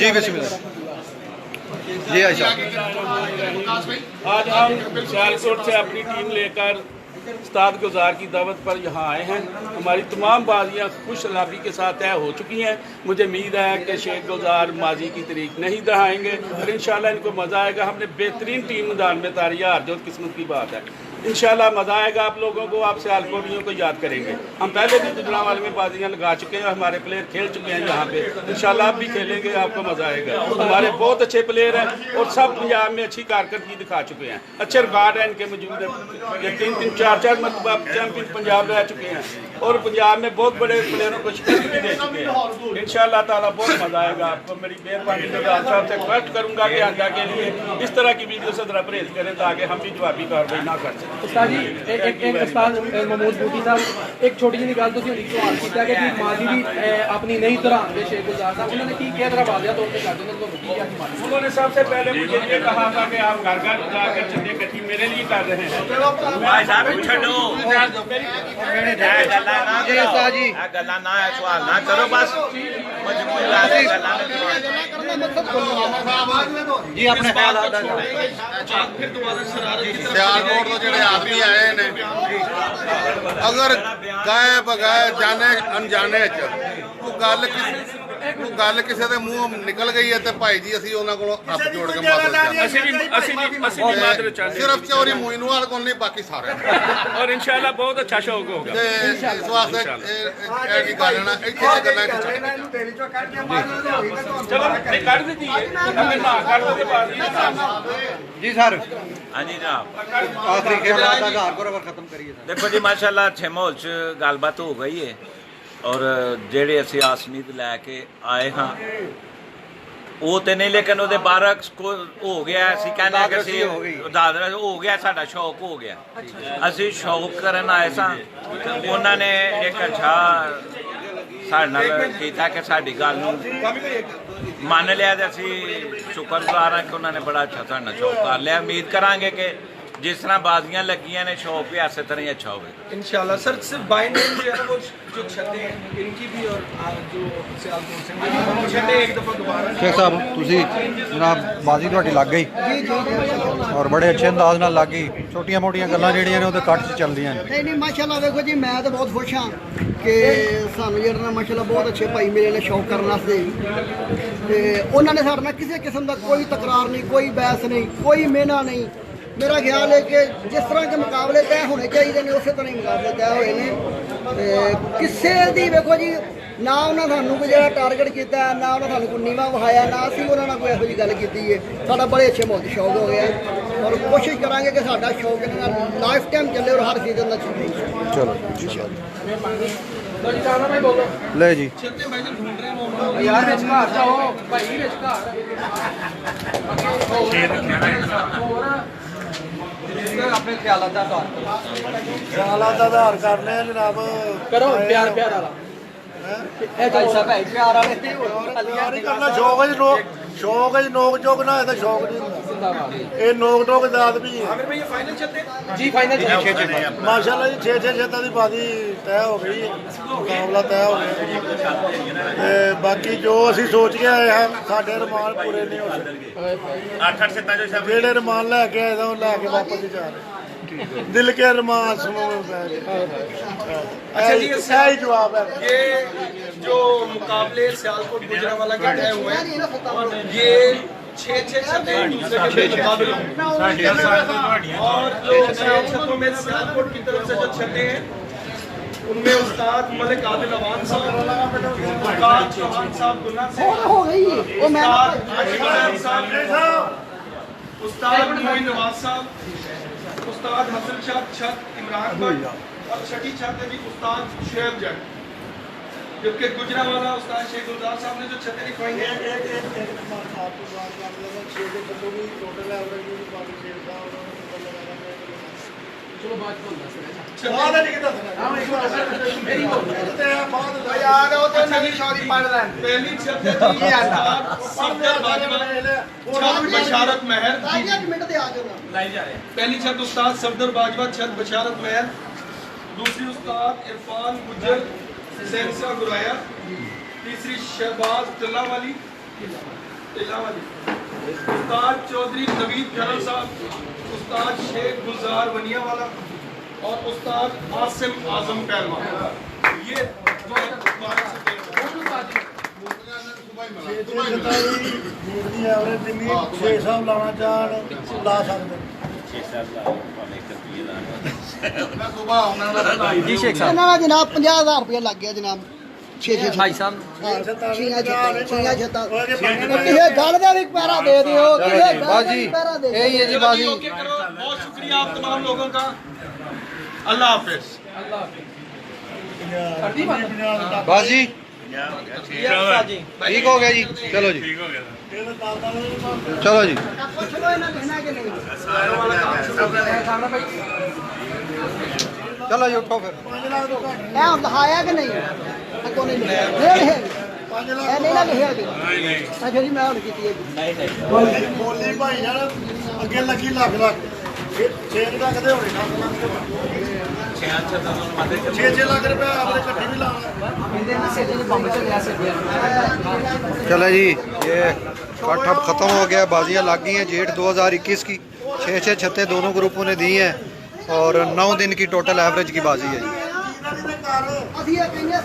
जी बिस्मिल्लाह जी अच्छा। आज हम सियालकोट से अपनी टीम लेकर उस्ताद गुलजार की दावत पर यहाँ आए हैं। हमारी तमाम बाजियाँ खुश लाफी के साथ तय हो चुकी हैं। मुझे उम्मीद है कि शेख गुलजार माजी की तरीक नहीं दोहराएंगे और इंशाल्लाह इनको मज़ा आएगा। हमने बेहतरीन टीम मैदान में तारी है, जो किस्मत की बात है। इंशाल्लाह मज़ा आएगा आप लोगों को, आप सियालकोटियों को याद करेंगे। हम पहले भी गुजरांवाले में बाजियाँ लगा चुके हैं, हमारे प्लेयर खेल चुके हैं यहाँ पे। इंशाल्लाह आप भी खेलेंगे, आपको मज़ा आएगा। हमारे बहुत अच्छे प्लेयर हैं और सब पंजाब में अच्छी कारकर्दगी दिखा चुके हैं। अच्छे रिकॉर्ड हैं इनके मौजूद है। ये 3-3 4-4 मरतबा चैंपियन पंजाब रह चुके हैं और पंजाब में बहुत बड़े प्लेयरों को शिकस्त भी दे चुके हैं। इंशाल्लाह ताला बहुत मज़ा आएगा आपको। मेरी मेहरबानी गुलजार साहब से रिक्वेस्ट करूँगा कि आगा के लिए इस तरह की वीडियो से ज़रा परहेज करें ताकि हम भी जवाबी कार्रवाई ना कर सकें। उस्ताद जी एक उस्ताद महमूद बूटी साहब एक छोटी जी गल तुसीं सवाल कीता कि माजी भी अपनी नहीं दोहराएंगे शेख गुलजार साहब, उन्होंने की किया तरह वादिया तौर पे कर देना। उन्होंने सबसे पहले मुझे ये कहा था कि आप घर घर जाकर चंदे इकट्ठी मेरे लिए कर रहे हैं। भाई साहब छड्डो जी उस्ताद जी गल्ला ना है, सवाल ना करो बस मजबूरी लाके गल्ला जी अपने ख्याल सियालकोट तो ਜਿਹੜੇ आदमी आए ने अगर गाए बगाए जाने अनजाने गल किसी के मूँह निकल गई है तो भाई जी असी उन्होंने को हथ जोड़ के सिर्फ चोरी मोइनवाल को नहीं बाकी सारे और इंशाल्लाह बहुत अच्छा शौक होगा। इस वास्ते गल ना इतने चलो नहीं कर दीजिए ना कर दीजिए जी सर। हाँ जी जनाब, आखिरी ख्याल का आधार पर खत्म करिए। देखो जी माशाल्लाह अच्छे माहौल च गलबात हो गई है और जेड़े असी आस उम्मीद लैके आए हाँ वो तो नहीं, लेकिन वो बारह हो गया असी कहने दादरा हो गया, साडा शौक हो गया। असी शौक करन आए सा उन्होंने एक अच्छा साढ़े नाल कीता कि साडी गल नूं मान लिया तो असी शुक्रगुजार हाँ कि उन्होंने बड़ा अच्छा साढ़े नाल शौक कर लिया। उम्मीद करांगे कि जिस तरह बाजियां लगियां ने शौक भी इस तरह ही अच्छा होगा इंशाल्लाह। सर सिर्फ बाइंड जो है ना वो जो छतें हैं इनकी भी और जो सियालकोट से छतें एक दफ़ा दोबारा शेख साहब तुसी जनाब बाजी ਤੁਹਾਡੀ ਲੱਗ ਗਈ और बड़े अच्छे अंदाज ਨਾਲ ਲੱਗ ਗਈ। ਛੋਟੀਆਂ ਮੋਟੀਆਂ ਗੱਲਾਂ ਜਿਹੜੀਆਂ ਨੇ ਉਹਦੇ ਕੱਟ 'ਚ ਚੱਲਦੀਆਂ ਨੇ। नहीं माशाल्लाह देखो जी मैं तो बहुत खुश हाँ कि सानू जो माशाल्लाह बहुत अच्छे भाई मेरे ने शौक करने वास्ते ते उन्होंने साढ़े नाल किसी किस्म का कोई तकरार नहीं, कोई बहस नहीं, कोई मेहना नहीं। मेरा ख्याल है कि जिस तरह के मुकाबले तय होने चाहिए ने उस तरह ही मुकाबले तय हुए हैं। किसी दी देखो जी ना उन्होंने सानू कोई जो टारगेट किया, ना उन्होंने सानू कोई नीवा वहाया, ना असी उन्होंने कोई ऐसी गल की है। साਡਾ बड़े अच्छे माहौल शौक हो गया और कोशिश करांगे कि साਡਾ शौक लाइफ टाइम चले और हर सीजन का चले। चलो ले जी यार विचकार जाओ भाई विचकार अपने ख्यालात का आधार करने जनाब करो प्यार प्यार वाला प्यार वाले करना शौक है नोक चोक ना है तो शौक नहीं ये नोक टोक का आदमी है जी फाइनल माशाल्लाह जी 6-6 छत्ता की बाजी तय हो गई है, मुकाबला तय हो गया। बाकी जो असी सोच के आए हैं साढ़े रमान पूरे नहीं हो सकते। जेड़े रमान लैके आए थे लैके वापस ही जा रहे दिल के रमान सुनो। अच्छा जी सही जवाब है। ये जो मुकाबले सियालकोट गुजरांवाला के तय हुए हैं ये 6-6 छतें एक दूसरे के मुकाबले और जो 6 छतों में सियालकोट की तरफ से जो छतें हैं उनमें उस्ताद मलिक आदिल अवान साहब, उस्ताद चौहान साहब गुना से, हो गई वो मैं उस्ताद मोइन नवाज साहब, उस्ताद हसन शाह छत इमरान भट्ट और छठी छत है जी उस्ताद शुएब जट। जबकि गुजरांवाला उस्ताद शेख गुलजार साहब ने जो छतें लिखवाई हैं चलो बात कौन दस रहा बशारत महर पहली छत उस्ताद सफदर बाजवा छत बशारत महर, दूसरी उस्ताद इरफान गुजर सेंसा गुराया, तीसरी शहबाज टल्ला वाली, उस्ताद चौधरी नवीद खरल साहब, उस्ताद शेख गुलजार वनियावाला और उस्ताद आसिम आजम पहलवान। ये ਦੀ ਐਵਰੇਜ ਜਿੰਨੀ 6 ਸਾਲ ਲਾਉਣਾ ਚਾਹਣ ਲਾ ਸਕਦੇ ਜੀ ਸ਼ੇਖ ਸਾਹਿਬ ਇਹਨਾਂ ਦਾ ਜਨਾਬ 50000 ਰੁਪਏ ਲੱਗ ਗਿਆ ਜਨਾਬ 6 ਭਾਈ ਸਾਹਿਬ ਇਹ ਗੱਲ ਦਾ ਵੀ ਪੈਰਾ ਦੇ ਦਿਓ ਬਾਜੀ यही है जी बाजी। बहुत शुक्रिया आप तमाम लोगों का। अल्लाह हाफिज। बाजी ठीक हो गया जी। चलो जी चलो जी चलो जी उठो फिर। ਇਹ ਹੁਣ ਦਿਖਾਇਆ ਕਿ ਨਹੀਂ ਅੱਗੋਂ ਨਹੀਂ ਲਿਖਿਆ ਇਹ ਨਹੀਂ ਨਾ ਲਿਖਿਆ ਜੀ ਅੱਛਾ ਜੀ ਮੈਂ ਹੁਣ ਕੀਤੀ ਹੈ ਬੋਲੀ ਭਾਈ ਯਾਰ ਅੱਗੇ ਲੱਗੀ ਲੱਖ ਲੱਖ 6 ਲੱਖ ਦੇ ਹੋਣੇ 6 ਲੱਖ ਰੁਪਏ ਆਪਣੇ ਇਕੱਠੀ ਵੀ ਲਾਉਣਾ चलो जी ये कट अब ख़त्म हो गया। बाजियाँ लग गई हैं जेठ 2021 की। 6 छत्ते दोनों ग्रुपों ने दी हैं और 9 दिन की टोटल एवरेज की बाजी है जी। ਅਸੀਂ ਇਹ ਕਹਿੰਦੇ